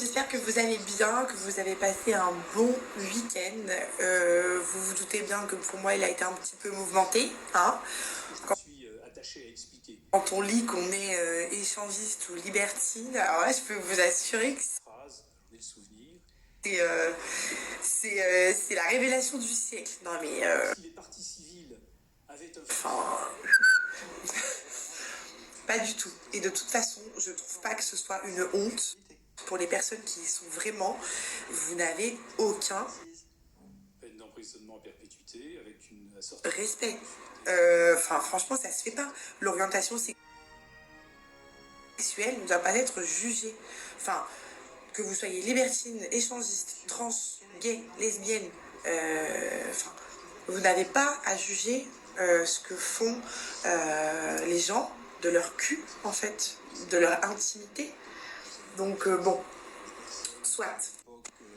j'espère que vous allez bien, que vous avez passé un bon week-end. Vous vous doutez bien que pour moi il a été un petit peu mouvementé, hein. Quand on lit qu'on est échangiste ou libertine, alors là je peux vous assurer que c'est la révélation du siècle. Non mais enfin, pas du tout. Et de toute façon, je trouve pas que ce soit une honte pour les personnes qui y sont vraiment. Vous n'avez aucun Peine d'emprisonnement à perpétuité avec une sorte respect. Enfin, franchement, ça se fait pas. L'orientation sexuelle ne doit pas être jugée. Enfin, que vous soyez libertine, échangiste, trans, gay, lesbienne, enfin, vous n'avez pas à juger ce que font les gens de leur cul, en fait, de leur intimité. Donc, bon, soit.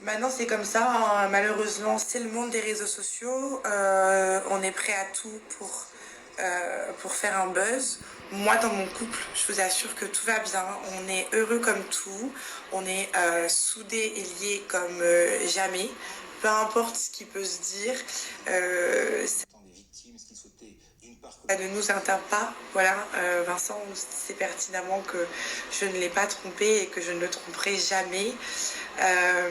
Maintenant, c'est comme ça, hein. Malheureusement, c'est le monde des réseaux sociaux. On est prêt à tout pour faire un buzz. Moi, dans mon couple, je vous assure que tout va bien. On est heureux comme tout. On est soudés et liés comme jamais. Peu importe ce qui peut se dire. Ça ne nous atteint pas. Voilà, Vincent sait pertinemment que je ne l'ai pas trompé et que je ne le tromperai jamais. À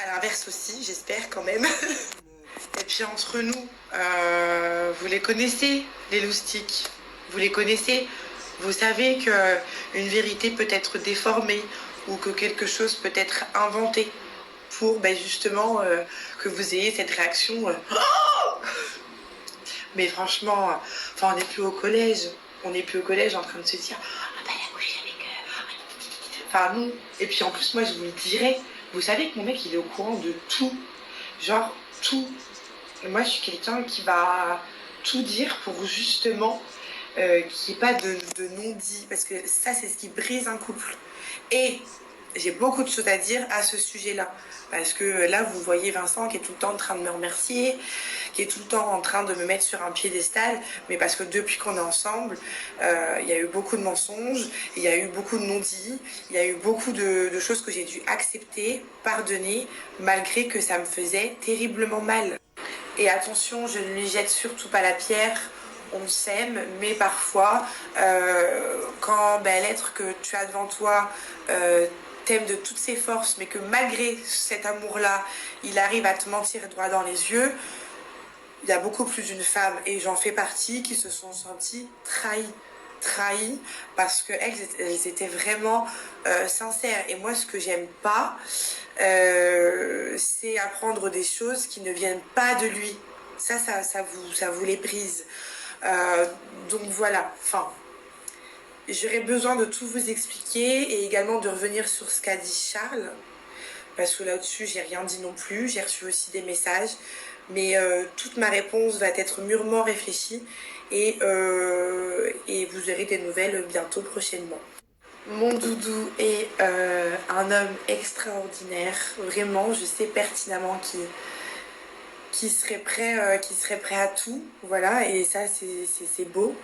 l'inverse aussi, j'espère quand même. Et puis entre nous, vous les connaissez, les loustiques. Vous les connaissez. Vous savez qu'une vérité peut être déformée ou que quelque chose peut être inventé pour justement que vous ayez cette réaction. Mais franchement, enfin, on n'est plus au collège. On n'est plus au collège en train de se dire ah bah elle a couché avec enfin non. Et puis en plus moi je vous le dirais. Vous savez que mon mec il est au courant de tout. Genre tout. Moi je suis quelqu'un qui va tout dire pour justement qu'il n'y ait pas de non-dit. Parce que ça c'est ce qui brise un couple. Et j'ai beaucoup de choses à dire à ce sujet-là. Parce que là, vous voyez Vincent qui est tout le temps en train de me remercier, qui est tout le temps en train de me mettre sur un piédestal, mais parce que depuis qu'on est ensemble, il y a eu beaucoup de mensonges, il y a eu beaucoup de non-dits, il y a eu beaucoup de choses que j'ai dû accepter, pardonner, malgré que ça me faisait terriblement mal. Et attention, je ne lui jette surtout pas la pierre. On s'aime, mais parfois, quand l'être que tu as devant toi t'aime de toutes ses forces, mais que malgré cet amour-là, il arrive à te mentir droit dans les yeux, il y a beaucoup plus d'une femme, et j'en fais partie, qui se sont senties trahies parce qu'elles étaient vraiment sincères. Et moi, ce que j'aime pas, c'est apprendre des choses qui ne viennent pas de lui. Ça vous les brise. Donc voilà, enfin, j'aurais besoin de tout vous expliquer et également de revenir sur ce qu'a dit Charles, parce que là-dessus, j'ai rien dit non plus. J'ai reçu aussi des messages, mais toute ma réponse va être mûrement réfléchie et vous aurez des nouvelles bientôt prochainement. Mon doudou est un homme extraordinaire, vraiment, je sais pertinemment qui serait prêt à tout, voilà, et ça c'est beau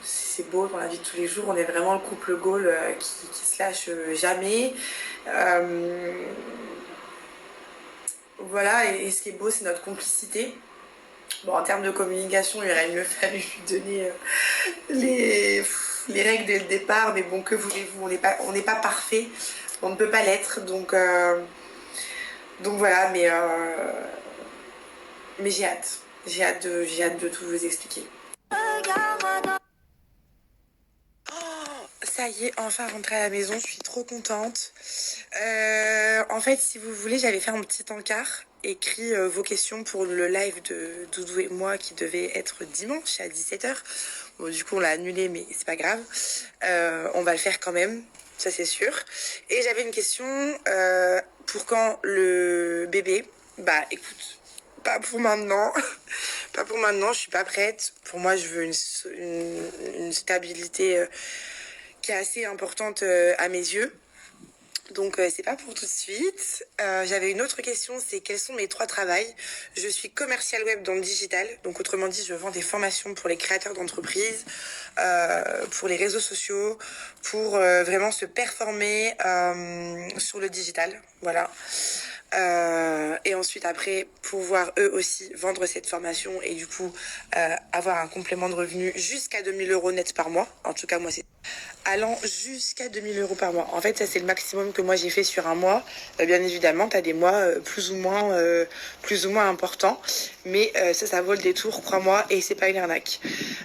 dans la vie de tous les jours. On est vraiment le couple Gaulle qui se lâche jamais. Voilà, et ce qui est beau, c'est notre complicité. Bon, en termes de communication, il aurait mieux fallu lui donner les règles dès le départ, mais bon, que voulez-vous, on n'est pas parfait, on ne peut pas l'être, donc voilà, mais j'ai hâte de tout vous expliquer. Ça y est, enfin rentrée à la maison, je suis trop contente. En fait, si vous voulez, j'avais fait un petit encart, écrit vos questions pour le live de Doudou et moi qui devait être dimanche à 17h. Bon, du coup, on l'a annulé, mais c'est pas grave. On va le faire quand même, ça c'est sûr. Et j'avais une question, pour quand le bébé? Bah écoute, pas pour maintenant. Pas pour maintenant, je suis pas prête. Pour moi, je veux une stabilité qui est assez importante à mes yeux. Donc c'est pas pour tout de suite. J'avais une autre question, c'est quels sont mes 3 travails? Je suis commercial web dans le digital, donc autrement dit, je vends des formations pour les créateurs d'entreprises, pour les réseaux sociaux, pour vraiment se performer sur le digital, voilà. Et ensuite après pouvoir eux aussi vendre cette formation et du coup avoir un complément de revenu jusqu'à 2000 € net par mois. En tout cas moi c'est allant jusqu'à 2000 € par mois. En fait, ça c'est le maximum que moi j'ai fait sur un mois. Bien évidemment, tu as des mois plus ou moins importants, mais ça vaut le détour, crois-moi, et c'est pas une arnaque.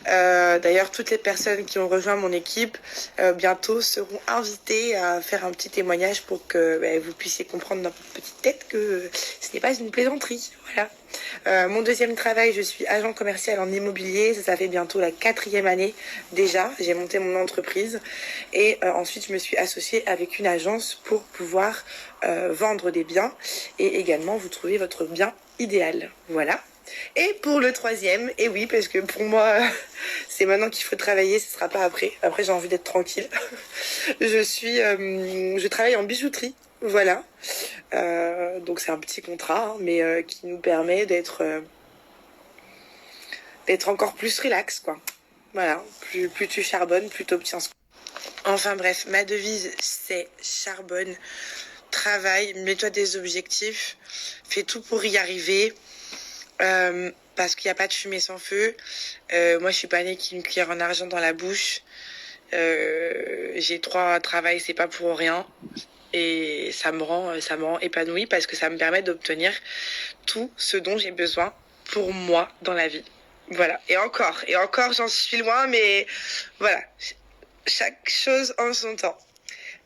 D'ailleurs, toutes les personnes qui ont rejoint mon équipe bientôt seront invitées à faire un petit témoignage pour que vous puissiez comprendre dans votre petite tête que ce n'est pas une plaisanterie. Voilà. Mon deuxième travail, je suis agent commercial en immobilier. Ça fait bientôt la 4e année déjà. J'ai monté mon entreprise et ensuite je me suis associée avec une agence pour pouvoir vendre des biens et également vous trouver votre bien idéal. Voilà. Et pour le 3e, et oui, parce que pour moi, c'est maintenant qu'il faut travailler, ce sera pas après. Après, j'ai envie d'être tranquille. Je travaille en bijouterie. Voilà. Donc c'est un petit contrat, hein, mais qui nous permet d'être encore plus relax, quoi. Voilà. Plus tu charbonnes, plus tu obtiens. Enfin bref, ma devise c'est charbonne, travaille, mets-toi des objectifs, fais tout pour y arriver. Parce qu'il n'y a pas de fumée sans feu. Moi, je suis pas née avec une cuillère en argent dans la bouche. J'ai 3 travails, c'est pas pour rien. Et ça me rend épanouie parce que ça me permet d'obtenir tout ce dont j'ai besoin pour moi dans la vie. Voilà. Et encore, j'en suis loin, mais voilà. Chaque chose en son temps.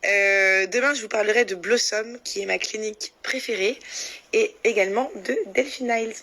Demain, je vous parlerai de Blossom, qui est ma clinique préférée, et également de Delphine Niles.